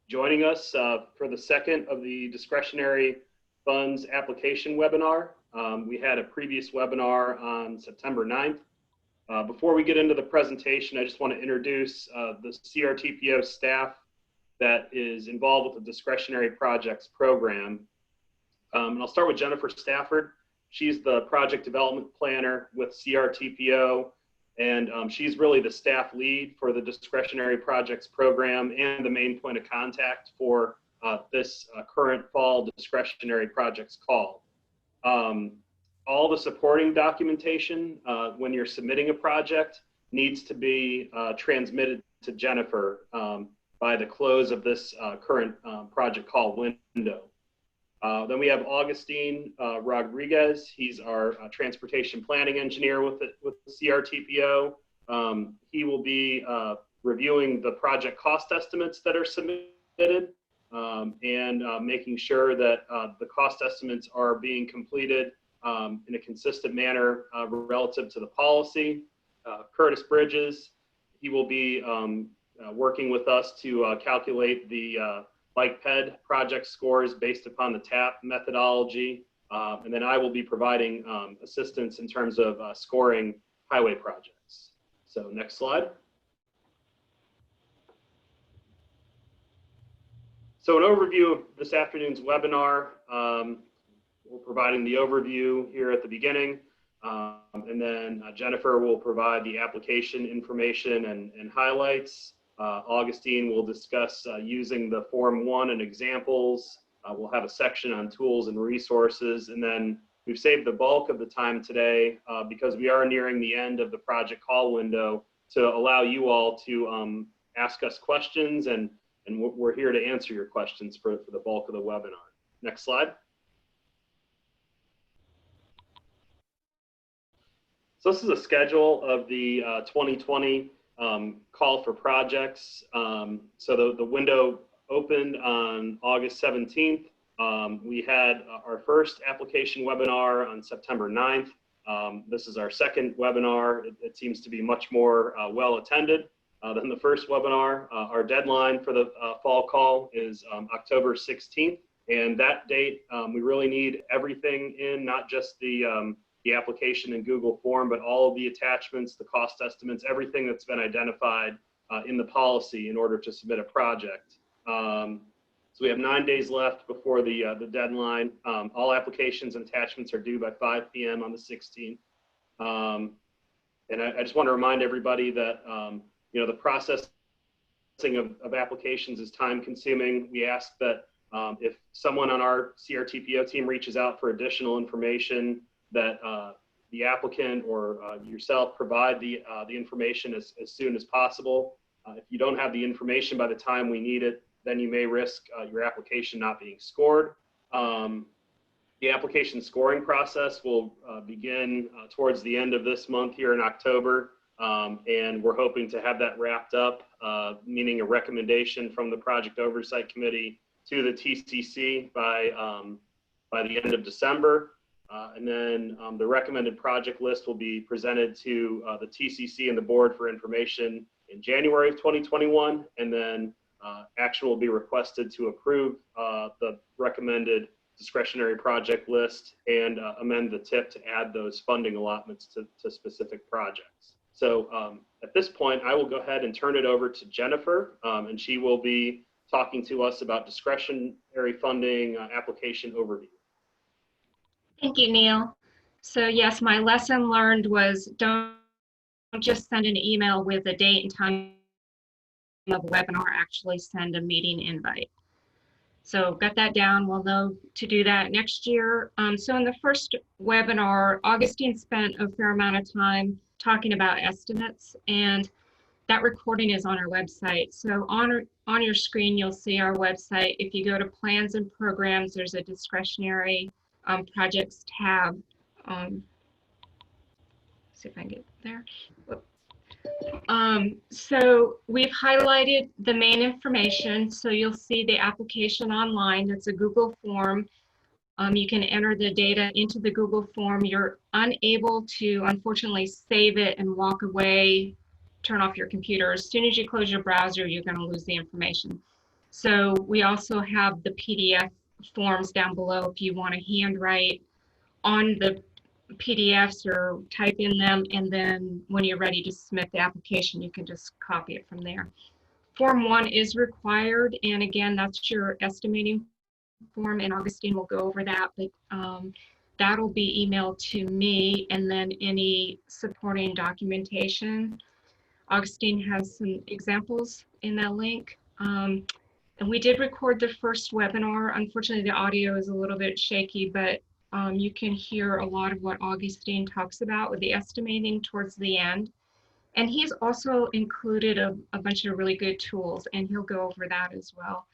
joining us for the second of the discretionary funds application webinar. We had a previous webinar on September 9th. Before we get into the presentation, I just want to introduce the CRTPO staff that is involved with the discretionary projects program. And I'll start with Jennifer Stafford. She's the project development planner with CRTPO, and she's really the staff lead for the discretionary projects program and the main point of contact for this current fall discretionary projects call. All the supporting documentation when you're submitting a project needs to be transmitted to Jennifer by the close of this current project call window. Then we have Augustine Rodriguez. He's our transportation planning engineer with the CRTPO. He will be reviewing the project cost estimates that are submitted and making sure that the cost estimates are being completed in a consistent manner relative to the policy. Curtis Bridges, he will be working with us to calculate the Bike Ped project scores based upon the TAP methodology. And then I will be providing assistance in terms of scoring highway projects. So next slide. So an overview of this afternoon's webinar. We're providing the overview here at the beginning. And then Jennifer will provide the application information and highlights. Augustine will discuss using the Form 1 and examples. We'll have a section on tools and resources. And then we've saved the bulk of the time today because we are nearing the end of the project call window to allow you all to ask us questions. And we're here to answer your questions for the bulk of the webinar. Next slide. So this is a schedule of the 2020 call for projects. So the window opened on August 17th. We had our first application webinar on September 9th. This is our second webinar. It seems to be much more well attended than the first webinar. Our deadline for the fall call is October 16th. And that date, we really need everything in, not just the application in Google form, but all of the attachments, the cost estimates, everything that's been identified in the policy in order to submit a project. So we have 9 days left before the deadline. All applications and attachments are due by 5 p.m. on the 16th. And I just want to remind everybody that you know, the processing of applications is time consuming. We ask that if someone on our CRTPO team reaches out for additional information, that the applicant or yourself provide the information as soon as possible. If you don't have the information by the time we need it, then you may risk your application not being scored. The application scoring process will begin towards the end of this month here in October, and we're hoping to have that wrapped up, meaning a recommendation from the Project Oversight Committee to the TCC by the end of December. And then the recommended project list will be presented to the TCC and the board for information in January of 2021. And then action will be requested to approve the recommended discretionary project list and amend the TIP to add those funding allotments to specific projects. So at this point, I will go ahead and turn it over to Jennifer, and she will be talking to us about discretionary funding application overview. Thank you, Neil. So yes, my lesson learned was don't just send an email with a date and time of the webinar, actually send a meeting invite. So got that down. We'll know to do that next year. So in the first webinar, Augustine spent a fair amount of time talking about estimates, and that recording is on our website. So on your screen, you'll see our website. If you go to plans and programs, there's a discretionary projects tab. See if I can get there. So we've highlighted the main information. So you'll see the application online. It's a Google form. You can enter the data into the Google form. You're unable to, unfortunately, save it and walk away, turn off your computer. As soon as you close your browser, you're going to lose the information. So we also have the PDF forms down below if you want to handwrite on the PDFs or type in them, and then when you're ready to submit the application, you can just copy it from there. Form 1 is required, and again, that's your estimating form, and Augustine will go over that, but that'll be emailed to me, and then any supporting documentation. Augustine has some examples in that link. And we did record the first webinar. Unfortunately, the audio is a little bit shaky, but you can hear a lot of what Augustine talks about with the estimating towards the end. And he's also included a bunch of really good tools, and he'll go over that as well.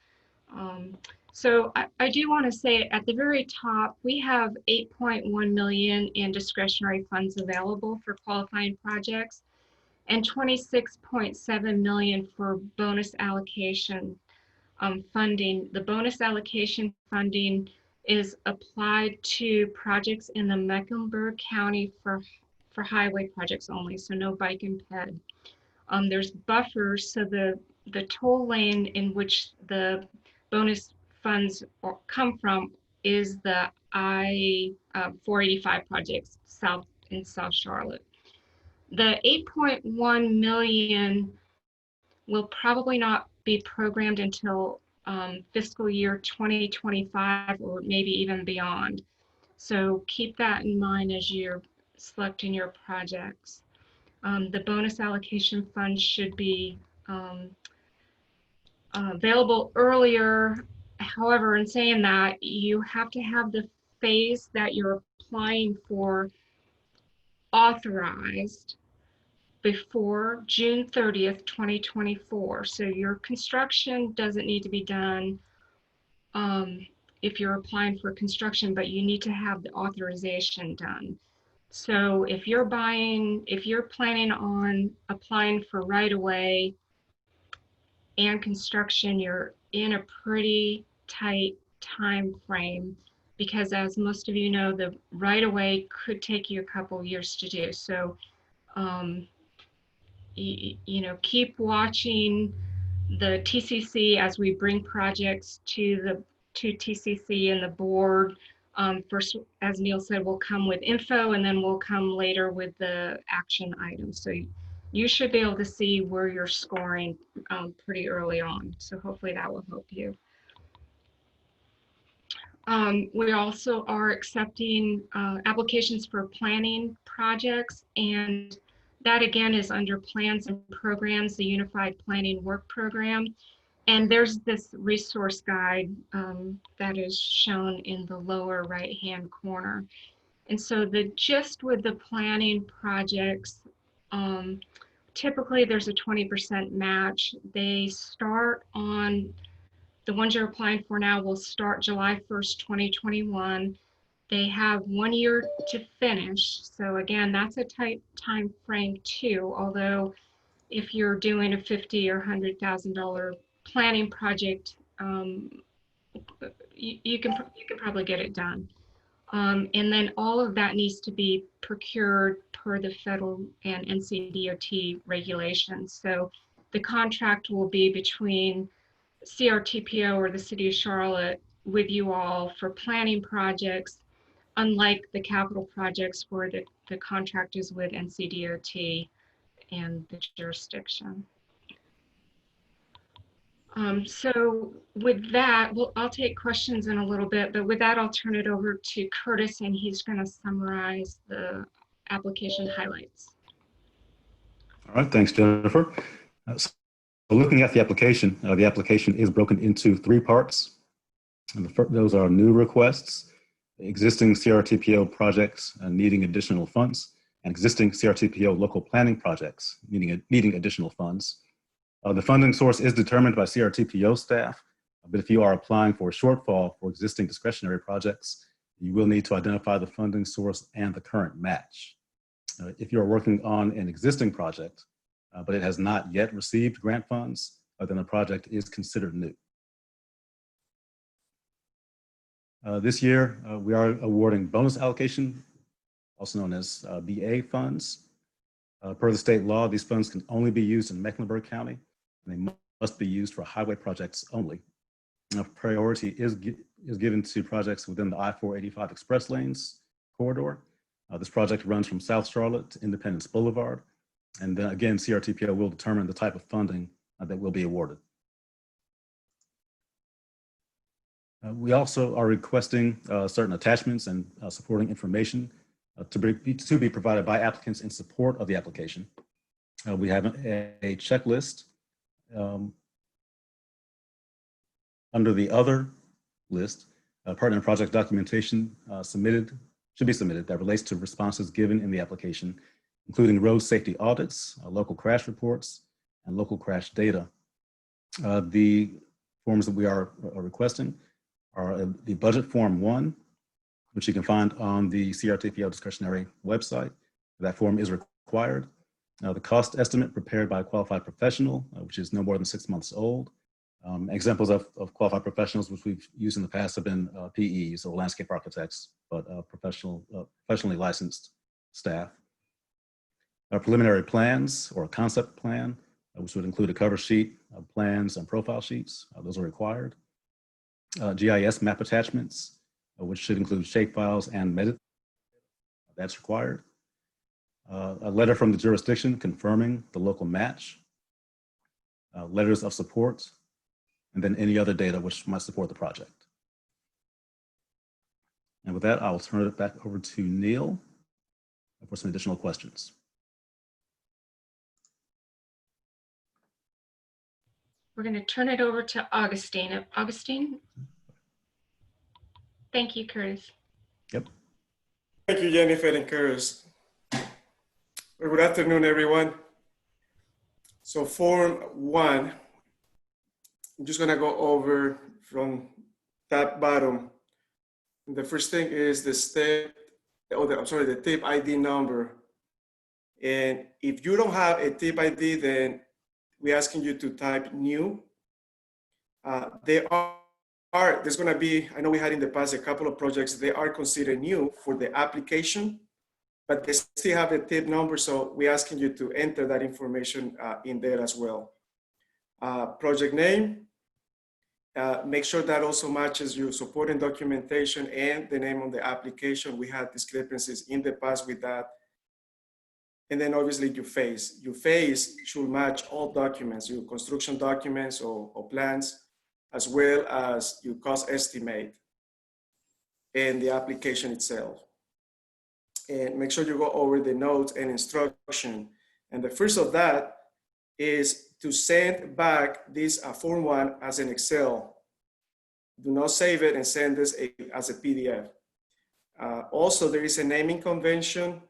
So I do want to say at the very top, we have 8.1 million in discretionary funds available for qualifying projects and 26.7 million for bonus allocation funding. The bonus allocation funding is applied to projects in the Mecklenburg County for highway projects only, so no bike and ped. There's buffers, so the toll lane in which the bonus funds come from is the I-485 projects in South Charlotte. The 8.1 million will probably not be programmed until fiscal year 2025 or maybe even beyond. So keep that in mind as you're selecting your projects. The bonus allocation fund should be available earlier. However, in saying that, you have to have the phase that you're applying for authorized before June 30th, 2024. So your construction doesn't need to be done if you're applying for construction, but you need to have the authorization done. So if you're planning on applying for right-of-way and construction, you're in a pretty tight time frame, because as most of you know, the right-of-way could take you a couple years to do. So you know, keep watching the TCC as we bring projects to TCC and the board. First, as Neil said, we'll come with info, and then we'll come later with the action items. So you should be able to see where you're scoring pretty early on. So hopefully that will help you. We also are accepting applications for planning projects, and that again is under plans and programs, the Unified Planning Work Program. And there's this resource guide that is shown in the lower right-hand corner. And so the gist with the planning projects, typically there's a 20% match. They start on, the ones you're applying for now will start July 1st, 2021. They have 1 year to finish. So again, that's a tight time frame too, although if you're doing a $50,000 or $100,000 planning project, you can probably get it done. And then all of that needs to be procured per the federal and NCDOT regulations. So the contract will be between CRTPO or the City of Charlotte with you all for planning projects, unlike the capital projects where the contract is with NCDOT and the jurisdiction. So with that, I'll take questions in a little bit, but with that, I'll turn it over to Curtis, and he's going to summarize the application highlights. All right, thanks, Jennifer. So looking at the application is broken into 3 parts. And those are new requests, existing CRTPO projects needing additional funds, and existing CRTPO local planning projects needing additional funds. The funding source is determined by CRTPO staff, but if you are applying for a shortfall for existing discretionary projects, you will need to identify the funding source and the current match. If you're working on an existing project, but it has not yet received grant funds, then the project is considered new. This year, we are awarding bonus allocation, also known as BA funds. Per the state law, these funds can only be used in Mecklenburg County, and they must be used for highway projects only. Now, priority is given to projects within the I-485 express lanes corridor. This project runs from South Charlotte to Independence Boulevard. And then again, CRTPO will determine the type of funding that will be awarded. We also are requesting certain attachments and supporting information to be provided by applicants in support of the application. We have a checklist under the other list. Partner and project documentation should be submitted that relates to responses given in the application, including road safety audits, local crash reports, and local crash data. The forms that we are requesting are the budget form 1, which you can find on the CRTPO discretionary website. That form is required. The cost estimate prepared by a qualified professional, which is no more than 6 months old. Examples of qualified professionals which we've used in the past have been PEs, or landscape architects, but professionally licensed staff. Preliminary plans or a concept plan, which would include a cover sheet, plans, and profile sheets. Those are required. GIS map attachments, which should include shapefiles and metadata. That's required. A letter from the jurisdiction confirming the local match. Letters of support, and then any other data which might support the project. And with that, I'll turn it back over to Neil for some additional questions. We're going to turn it over to Augustine. Augustine? Thank you, Curtis. Yep. Thank you, Jennifer and Curtis. Good afternoon, everyone. So Form 1, I'm just gonna go over from that bottom. The first thing is the tip ID number. And if you don't have a tip ID, then we're asking you to type new. There's gonna be, I know we had in the past a couple of projects, they are considered new for the application, but they still have a tip number, so we're asking you to enter that information in there as well. Project name, make sure that also matches your supporting documentation and the name on the application. We had discrepancies in the past with that. And then obviously your phase. Your phase should match all documents, your construction documents or plans, as well as your cost estimate and the application itself. And make sure you go over the notes and instruction. And the first of that is to send back this Form 1 as an Excel. Do not save it and send this as a PDF. Also, there is a naming convention.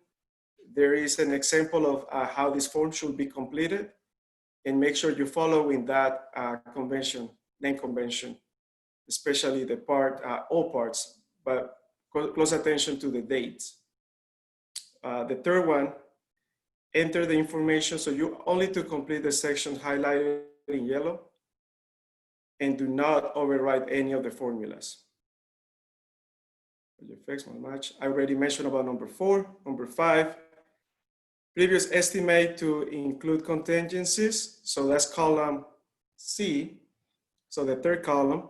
There is an example of how this form should be completed, and make sure you're following that convention, name convention, especially the part, all parts, but close attention to the dates. The third one, enter the information. So you only to complete the section highlighted in yellow, and do not override any of the formulas. I already mentioned about number 4. Number 5, previous estimate to include contingencies. So that's column C. So the third column.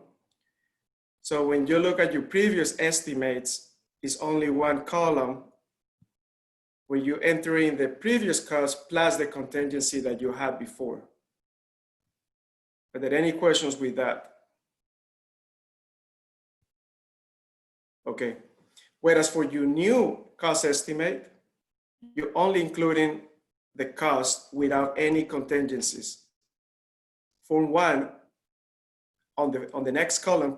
So when you look at your previous estimates, it's only one column where you enter in the previous cost plus the contingency that you had before. Are there any questions with that? Okay. Whereas for your new cost estimate, you're only including the cost without any contingencies. Form 1 on the next column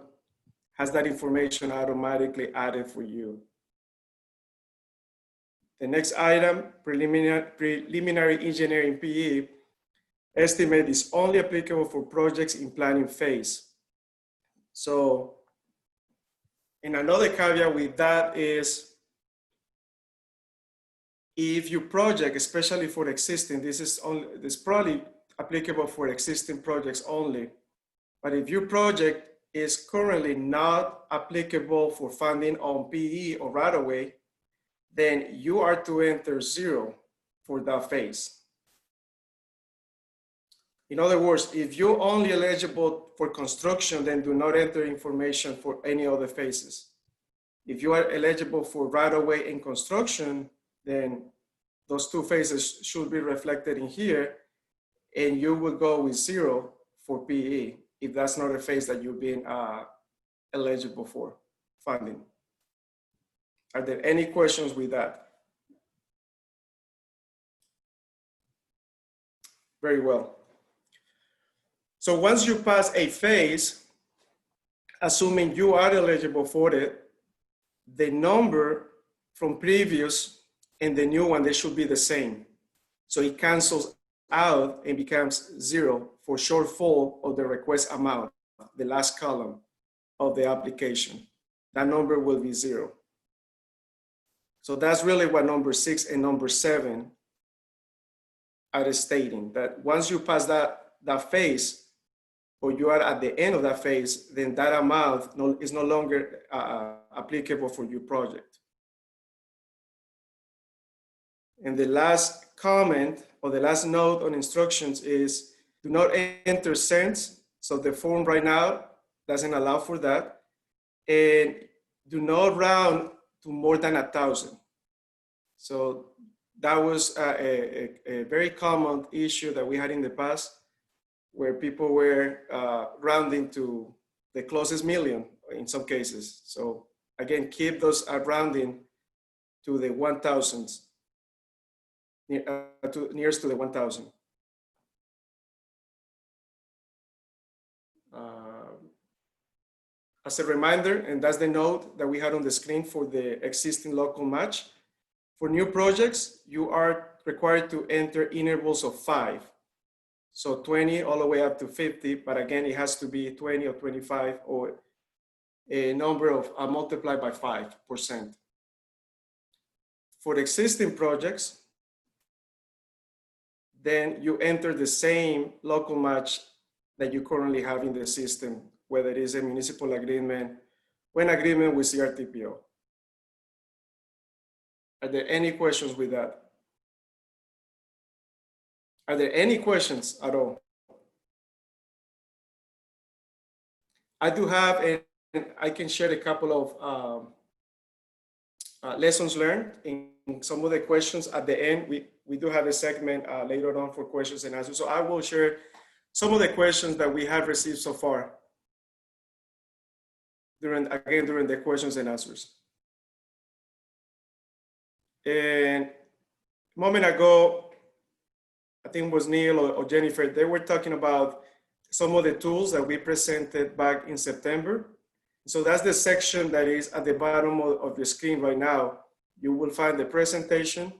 has that information automatically added for you. The next item, preliminary engineering PE, estimate is only applicable for projects in planning phase. So, and another caveat with that is, if your project, especially for existing, this is probably applicable for existing projects only, but if your project is currently not applicable for funding on PE or right-of-way, then you are to enter 0 for that phase. In other words, if you're only eligible for construction, then do not enter information for any other phases. If you are eligible for right-of-way and construction, then those two phases should be reflected in here, and you will go with 0 for PE if that's not a phase that you've been eligible for funding. Are there any questions with that? Very well. So once you pass a phase, assuming you are eligible for it, the number from previous and the new one, they should be the same. So it cancels out and becomes 0 for shortfall of the request amount, the last column of the application. That number will be 0. So that's really what number 6 and number 7 are stating, that once you pass that phase, or you are at the end of that phase, then that amount is no longer applicable for your project. And the last comment or the last note on instructions is do not enter cents. So the form right now doesn't allow for that. And do not round to more than 1,000. So that was a very common issue that we had in the past, where people were rounding to the closest million in some cases. So again, keep those rounding to the 1,000s, nearest to the 1,000. As a reminder, and that's the note that we had on the screen for the existing local match, for new projects, you are required to enter intervals of 5. So 20 all the way up to 50, but again, it has to be 20 or 25 or a number of multiplied by 5%. For the existing projects, then you enter the same local match that you currently have in the system, whether it is a municipal agreement or an agreement with CRTPO. Are there any questions with that? Are there any questions at all? I do have, and I can share a couple of lessons learned in some of the questions at the end. We do have a segment later on for questions and answers. So I will share some of the questions that we have received so far during the questions and answers. And a moment ago, I think it was Neil or Jennifer, they were talking about some of the tools that we presented back in September. So that's the section that is at the bottom of the screen right now. You will find the presentation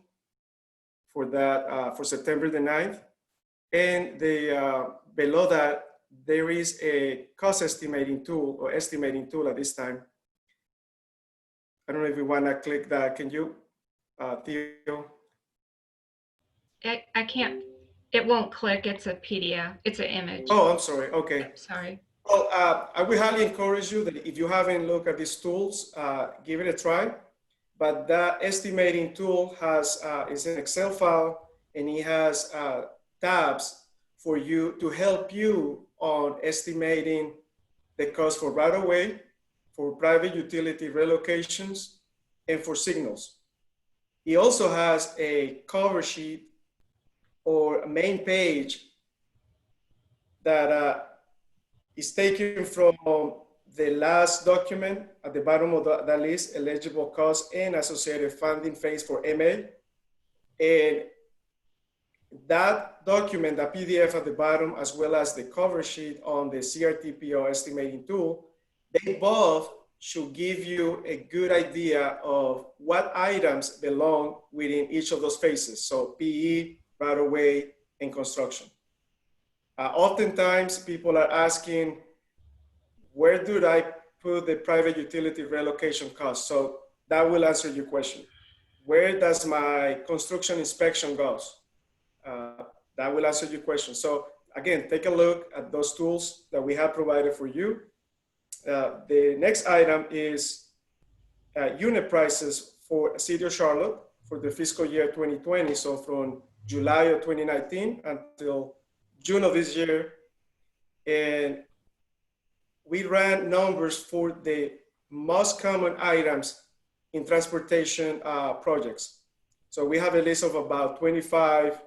for that for September the 9th. And below that, there is a cost estimating tool or estimating tool at this time. I don't know if you want to click that. Can you, Theo? I can't, it won't click. It's a PDF. It's an image. Oh, I'm sorry. Okay. Sorry. Well, I would highly encourage you that if you haven't looked at these tools, give it a try. But that estimating tool has is an Excel file, and it has tabs for you to help you on estimating the cost for right-of-way, for private utility relocations, and for signals. It also has a cover sheet or a main page that is taken from the last document at the bottom of that list, eligible costs and associated funding phase for MA. And that document, the PDF at the bottom, as well as the cover sheet on the CRTPO estimating tool, they both should give you a good idea of what items belong within each of those phases. So PE, right-of-way, and construction. Oftentimes people are asking, where do I put the private utility relocation cost? So that will answer your question. Where does my construction inspection go? That will answer your question. So again, take a look at those tools that we have provided for you. The next item is unit prices for City of Charlotte for the fiscal year 2020. So from July of 2019 until June of this year, and we ran numbers for the most common items in transportation projects. So we have a list of about 25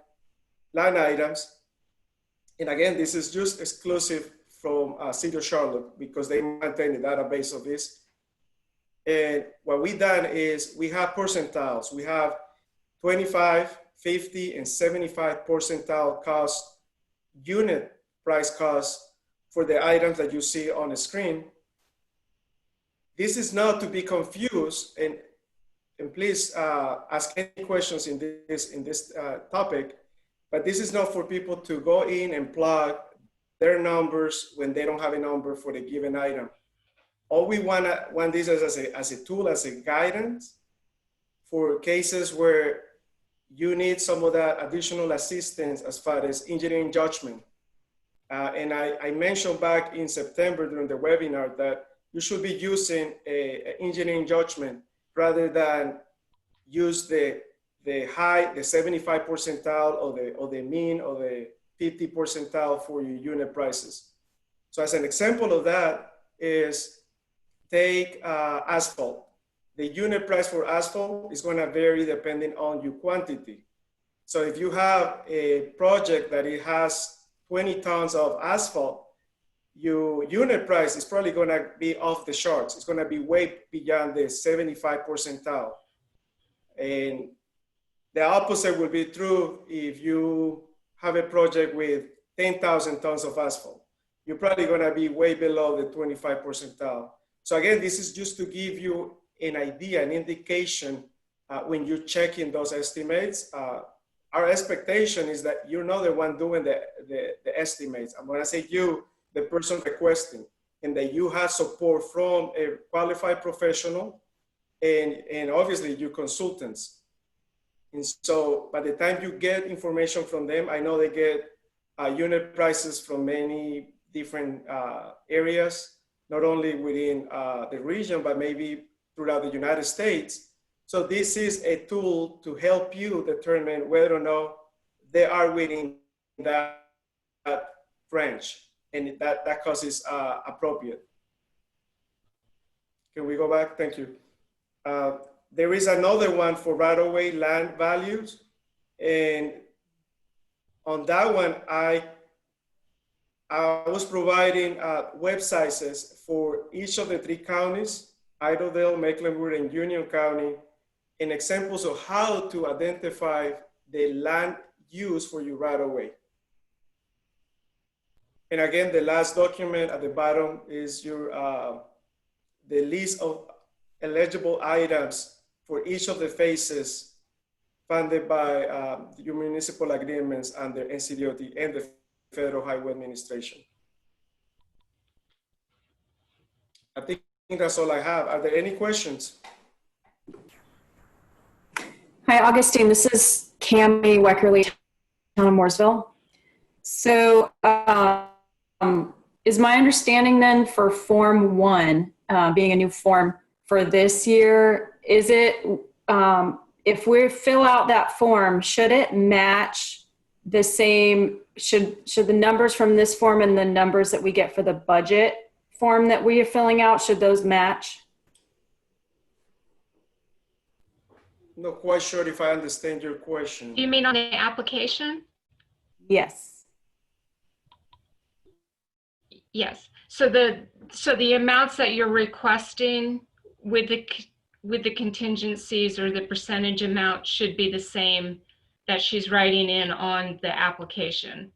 line items. And again, this is just exclusive from City of Charlotte because they maintain the database of this. And what we done is we have percentiles. We have 25, 50, and 75 percentile cost, unit price cost for the items that you see on the screen. This is not to be confused, and please ask any questions in this topic, but this is not for people to go in and plug their numbers when they don't have a number for the given item. All we want this as a tool, as a guidance for cases where you need some of that additional assistance as far as engineering judgment. And I mentioned back in September during the webinar that you should be using a engineering judgment rather than use the 75 percentile or the mean or the 50 percentile for your unit prices. So as an example of that is take asphalt. The unit price for asphalt is going to vary depending on your quantity. So if you have a project that it has 20 tons of asphalt, your unit price is probably going to be off the charts. It's going to be way beyond the 75 percentile. And the opposite will be true if you have a project with 10,000 tons of asphalt. You're probably going to be way below the 25 percentile. So again, this is just to give you an idea, an indication when you're checking those estimates. Our expectation is that you're not the one doing the estimates. I'm going to say you, the person requesting, and that you have support from a qualified professional and obviously your consultants. And so by the time you get information from them, I know they get unit prices from many different areas, not only within the region, but maybe throughout the United States. So this is a tool to help you determine whether or not they are within that range and that cost is appropriate. Can we go back? Thank you. There is another one for right-of-way land values. And on that one, I was providing web sizes for each of the 3 counties, Idledale, Mecklenburg, and Union County, and examples of how to identify the land use for your right-of-way. And again, the last document at the bottom is your the list of eligible items for each of the phases funded by your municipal agreements under NCDOT and the Federal Highway Administration. I think that's all I have. Are there any questions? Hi, Augustine. This is Cammie Weckerly, Town of Mooresville. So is my understanding then for Form 1, being a new form for this year, is it, if we fill out that form, should it match the same, should the numbers from this form and the numbers that we get for the budget form that we are filling out, should those match? Not quite sure if I understand your question. Do you mean on the application? Yes. Yes. So the amounts that you're requesting with the contingencies or the percentage amount should be the same that she's writing in on the application.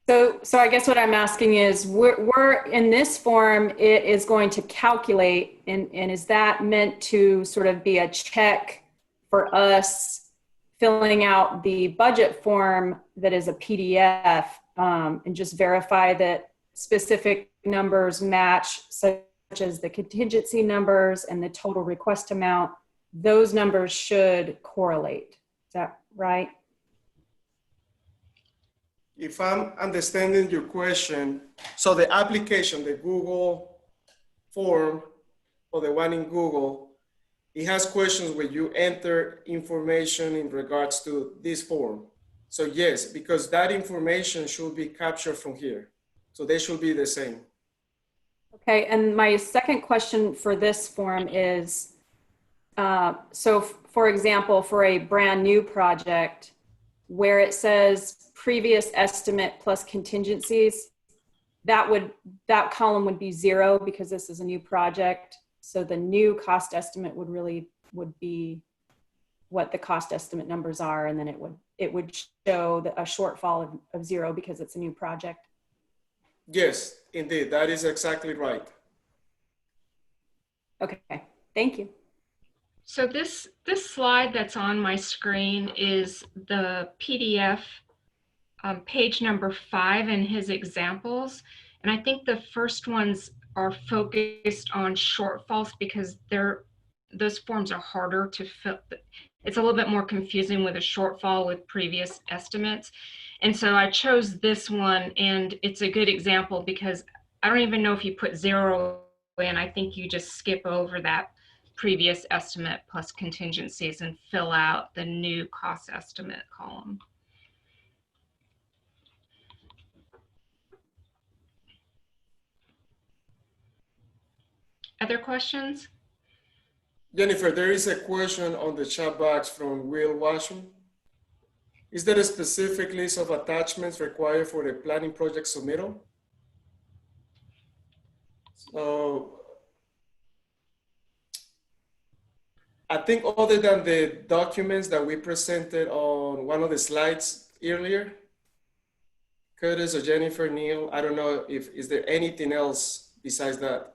So I guess what I'm asking is, we're in this form, it is going to calculate, and is that meant to sort of be a check for us filling out the budget form that is a PDF and just verify that specific numbers match, such as the contingency numbers and the total request amount? Those numbers should correlate. Is that right? If I'm understanding your question, so the application, the Google form or the one in Google, it has questions where you enter information in regards to this form. So yes, because that information should be captured from here. So they should be the same. Okay, and my second question for this form is, so for example, for a brand new project where it says previous estimate plus contingencies, that column would be 0 because this is a new project. So the new cost estimate would be what the cost estimate numbers are, and then it would show a shortfall of 0 because it's a new project. Yes, indeed, that is exactly right. Okay, thank you. So this slide that's on my screen is the PDF page number 5 in his examples. And I think the first ones are focused on shortfalls because those forms are harder to fill. It's a little bit more confusing with a shortfall with previous estimates. And so I chose this one, and it's a good example because I don't even know if you put 0 in. I think you just skip over that previous estimate plus contingencies and fill out the new cost estimate column. Other questions? Jennifer, there is a question on the chat box from Will Washington. Is there a specific list of attachments required for the planning project submittal? So I think other than the documents that we presented on one of the slides earlier, Curtis or Jennifer, Neil, I don't know if, is there anything else besides that?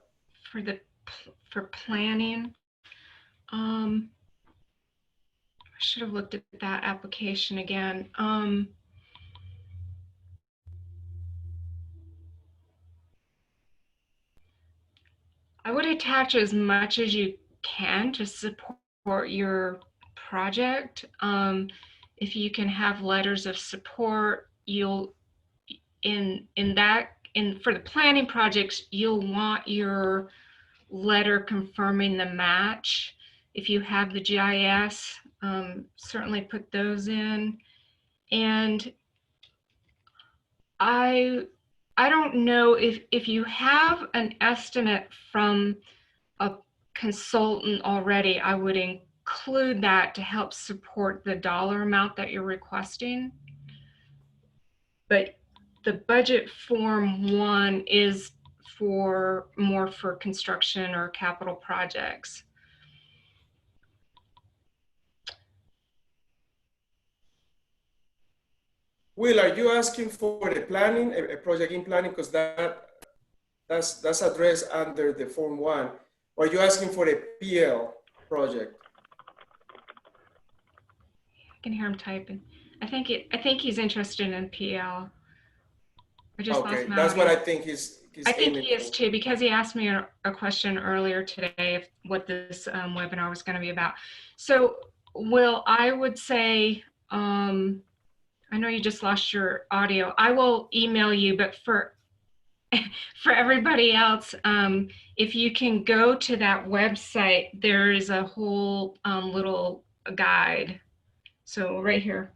For planning, I should have looked at that application again. I would attach as much as you can to support your project. If you can have letters of support, you'll for the planning projects, you'll want your letter confirming the match. If you have the GIS, certainly put those in. And I don't know if you have an estimate from a consultant already, I would include that to help support the dollar amount that you're requesting. But the budget form 1 is more for construction or capital projects. Will, are you asking for a planning, a project in planning, because that's addressed under the Form 1, or are you asking for a PL project? I can hear him typing. I think he's interested in PL. I just Okay, lost my that's audio. what I think he's I think aiming he is for. too, because he asked me a question earlier today what this webinar was going to be about. So, Will, I would say, I know you just lost your audio. I will email you, but for everybody else, if you can go to that website, there is a whole little guide. So right here.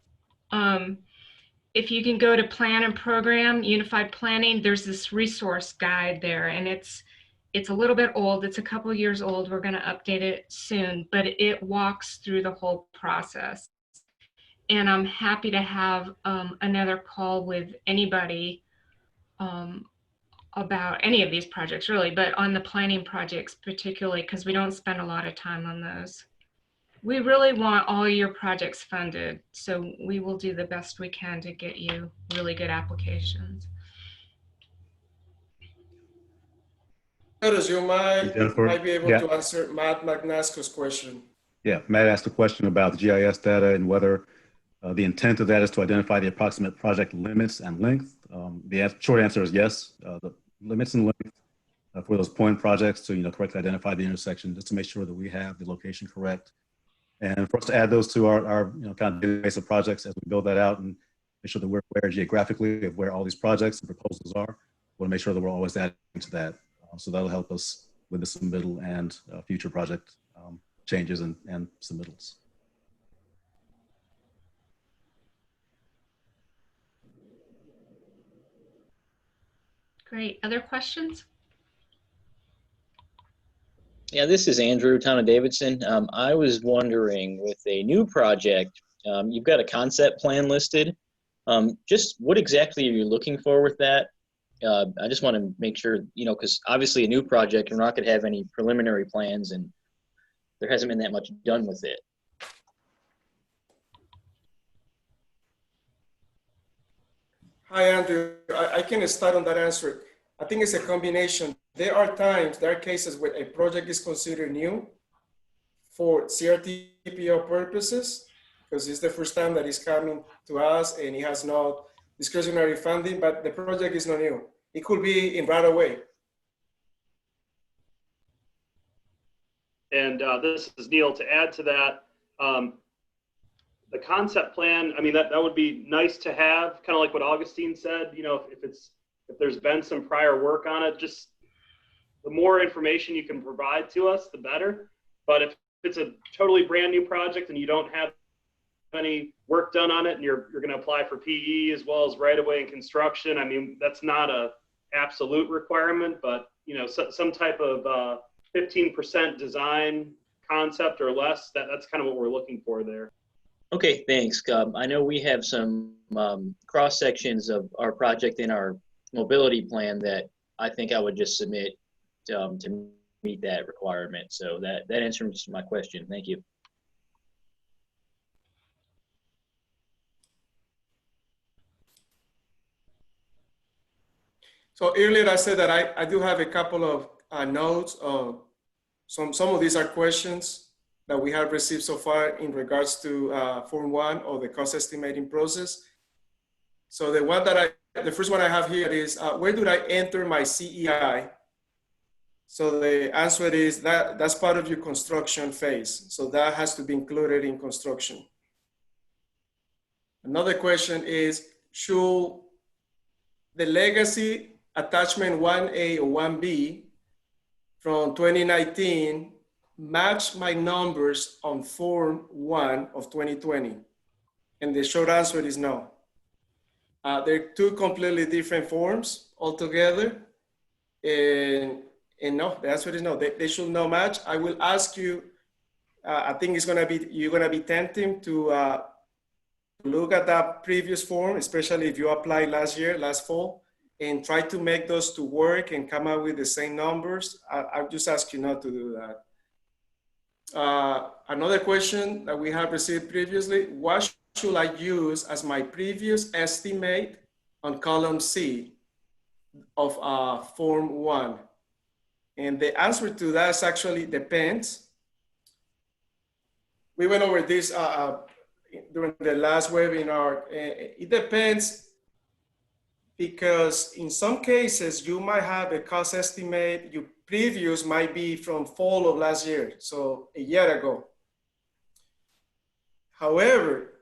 If you can go to Plan and Program, Unified Planning, there's this resource guide there, and it's a little bit old. It's a couple of years old. We're going to update it soon, but it walks through the whole process. And I'm happy to have another call with anybody about any of these projects, really, but on the planning projects particularly, because we don't spend a lot of time on those. We really want all your projects funded, so we will do the best we can to get you really good applications. Curtis, you might be able Yeah. to answer Matt McNasco's question. Yeah, Matt asked a question about the GIS data and whether the intent of that is to identify the approximate project limits and length. The short answer is yes. The limits and length for those point projects to correctly identify the intersection, just to make sure that we have the location correct. And for us to add those to our kind of database of projects as we build that out and make sure that we're aware geographically of where all these projects and proposals are, we'll make sure that we're always adding to that. So that'll help us with the submittal and future project changes and submittals. Great. Other questions? Yeah, this is Andrew, Town of Davidson. I was wondering, with a new project, you've got a concept plan listed. Just what exactly are you looking for with that? I just want to make sure, because obviously a new project, we're not going to have any preliminary plans, and there hasn't been that much done with it. Hi, Andrew. I can start on that answer. I think it's a combination. There are cases where a project is considered new for CRTPO purposes, because it's the first time that it's coming to us and it has no discretionary funding, but the project is not new. It could be in right away. And this is Neil. To add to that, the concept plan, I mean, that would be nice to have, kind of like what Augustine said, if there's been some prior work on it, just the more information you can provide to us, the better. But if it's a totally brand new project and you don't have any work done on it and you're going to apply for PE as well as right away in construction, I mean, that's not a absolute requirement, but some type of 15% design concept or less, that's kind of what we're looking for there. Okay, thanks. I know we have some cross sections of our project in our mobility plan that I think I would just submit to meet that requirement. So that answers my question. Thank you. So earlier I said that I do have a couple of notes. Some of these are questions that we have received so far in regards to Form 1 or the cost estimating process. So the first one I have here is, where do I enter my CEI? So the answer is that's part of your construction phase. So that has to be included in construction. Another question is, should the legacy attachment 1A or 1B from 2019 match my numbers on Form 1 of 2020? And the short answer is no. They're two completely different forms altogether. And no, the answer is no. They should not match. I will ask you, I think you're gonna be tempting to look at that previous form, especially if you applied last fall, and try to make those to work and come up with the same numbers. I'll just ask you not to do that. Another question that we have received previously, what should I use as my previous estimate on column C of Form 1? And the answer to that actually depends. We went over this during the last webinar. It depends, because in some cases you might have a cost estimate, your previous might be from fall of last year, so a year ago. However,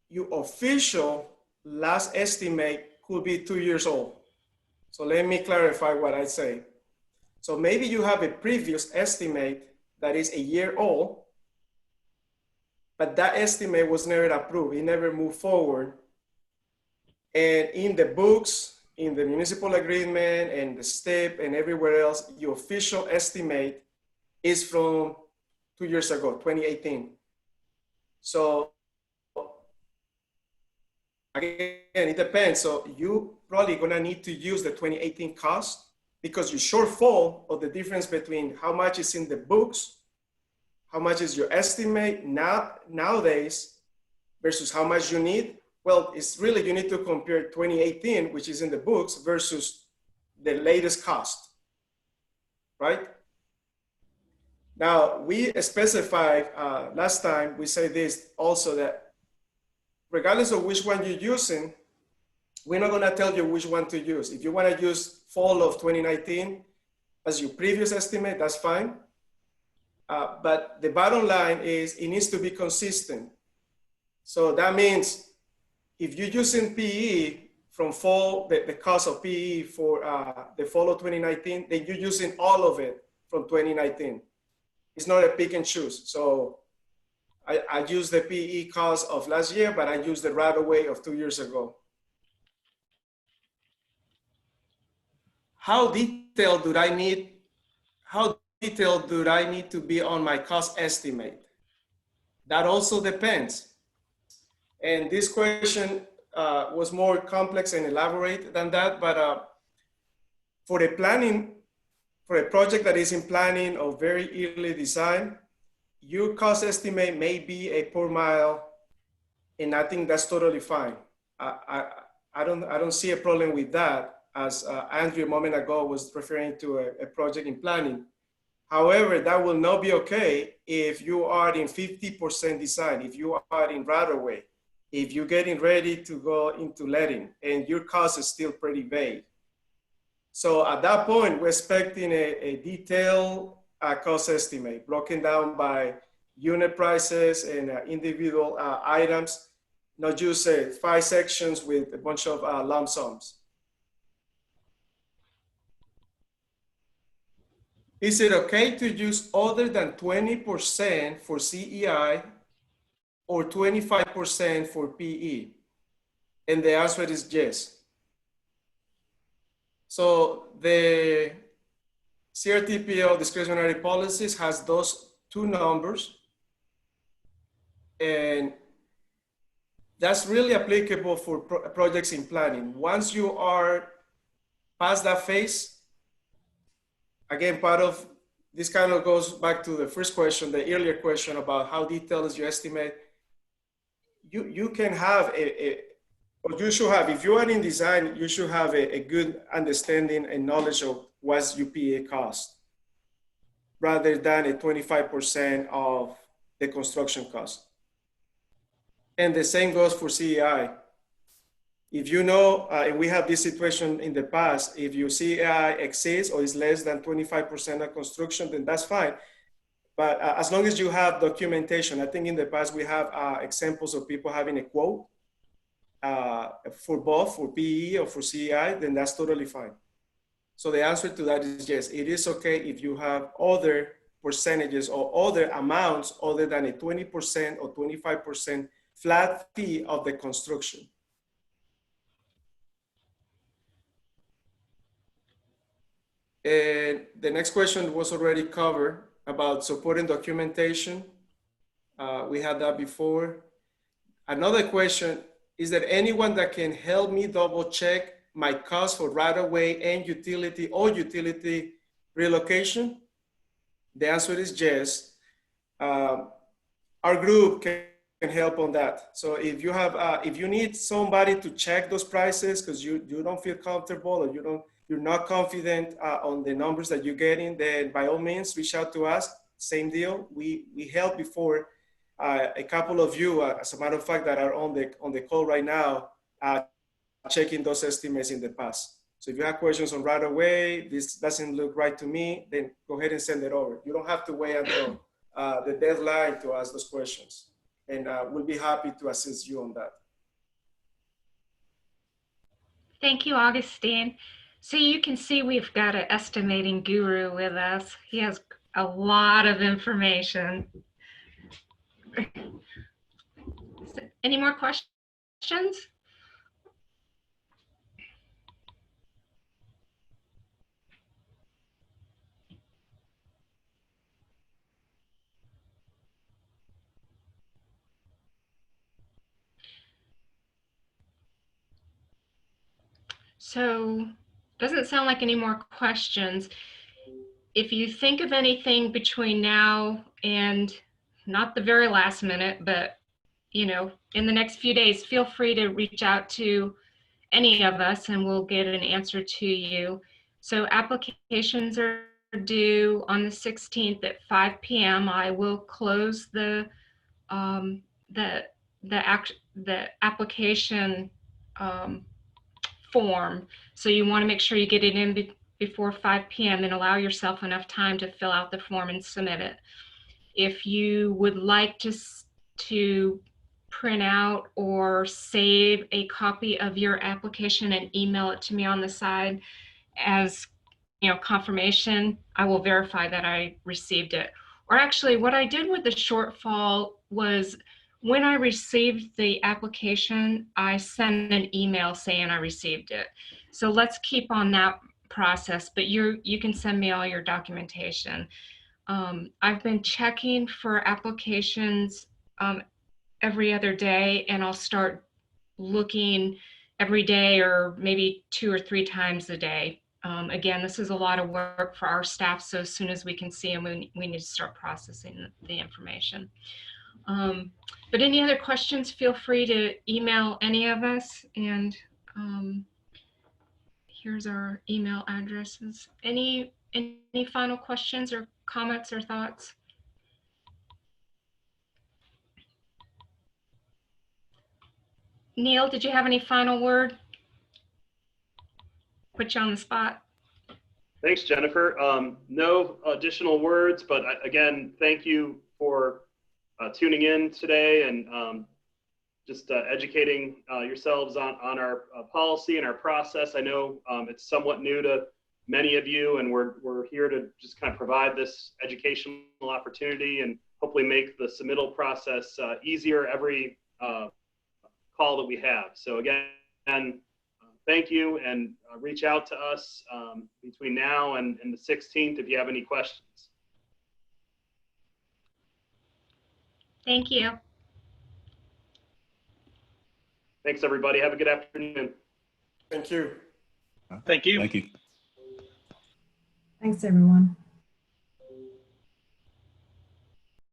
your official last estimate could be 2 years old. So let me clarify what I say. So maybe you have a previous estimate that is a year old, but that estimate was never approved. It never moved forward. And in the books, in the municipal agreement and the STIP and everywhere else, your official estimate is from 2 years ago, 2018. So again, it depends. So you probably gonna need to use the 2018 cost, because your shortfall of the difference between how much is in the books, how much is your estimate nowadays versus how much you need. Well, it's really, you need to compare 2018, which is in the books, versus the latest cost, right? Now, we specified last time, we say this also, that regardless of which one you're using, we're not gonna tell you which one to use. If you wanna use fall of 2019 as your previous estimate, that's fine. But the bottom line is it needs to be consistent. So that means if you're using PE from fall, the cost of PE for the fall of 2019, then you're using all of it from 2019. It's not a pick and choose. So I use the PE cost of last year, but I use the right away of 2 years ago. how detailed do I need to be on my cost estimate? That also depends. And this question was more complex and elaborate than that, but for a project that is in planning or very early design, your cost estimate may be a per mile, and I think that's totally fine. I don't see a problem with that, as Andrew a moment ago was referring to a project in planning. However, that will not be okay if you are in 50% design, if you are in right of way, if you're getting ready to go into letting and your cost is still pretty vague. So at that point, we're expecting a detailed cost estimate broken down by unit prices and individual items, not just 5 sections with a bunch of lump sums. Is it okay to use other than 20% for CEI or 25% for PE? And the answer is yes. So the CRTPO discretionary policies has those two numbers, and that's really applicable for projects in planning. Once you are past that phase, again, part of this kind of goes back to the first question, the earlier question about how detailed is your estimate. You can have or you should have, if you are in design, you should have a good understanding and knowledge of what's your PA cost, rather than a 25% of the construction cost. And the same goes for CEI. If you know, and we have this situation in the past, if your CEI exceeds or is less than 25% of construction, then that's fine. But as long as you have documentation, I think in the past we have examples of people having a quote for both, for PE or for CEI, then that's totally fine. So the answer to that is yes, it is okay if you have other percentages or other amounts other than a 20% or 25% flat fee of the construction. And the next question was already covered about supporting documentation. We had that before. Another question, is there anyone that can help me double check my cost for right of way and utility or utility relocation? The answer is yes. Our group can help on that. So if you have, if you need somebody to check those prices because you don't feel comfortable or you're not confident on the numbers that you're getting, then by all means reach out to us. Same deal. We helped before. A couple of you, as a matter of fact, that are on the call right now, checking those estimates in the past. So if you have questions on right away, this doesn't look right to me, then go ahead and send it over. You don't have to wait until the deadline to ask those questions. And we'll be happy to assist you on that. Thank you, Augustine. So you can see we've got an estimating guru with us. He has a lot of information. Any more questions? So, doesn't sound like any more questions. If you think of anything between now and not the very last minute, but in the next few days, feel free to reach out to any of us and we'll get an answer to you. So applications are due on the 16th at 5 p.m. I will close the application form. So you want to make sure you get it in before 5 p.m. and allow yourself enough time to fill out the form and submit it. If you would like to print out or save a copy of your application and email it to me on the side as confirmation, I will verify that I received it. Or actually what I did with the shortfall was when I received the application, I sent an email saying I received it. So let's keep on that process, but you can send me all your documentation. I've been checking for applications every other day, and I'll start looking every day or maybe 2 or 3 times a day. Again, this is a lot of work for our staff, so as soon as we can see them, we need to start processing the information. But any other questions, feel free to email any of us, and here's our email addresses. Any final questions or comments or thoughts? Neil, did you have any final word? Put you on the spot. Thanks, Jennifer. No additional words, but again, thank you for tuning in today and just educating yourselves on our policy and our process. I know it's somewhat new to many of you, and we're here to just kind of provide this educational opportunity and hopefully make the submittal process easier every call that we have. So again, thank you, and reach out to us between now and the 16th if you have any questions. Thank you. Thanks, everybody. Have a good afternoon. Thank you. Thank you. Thank you. Thanks, everyone.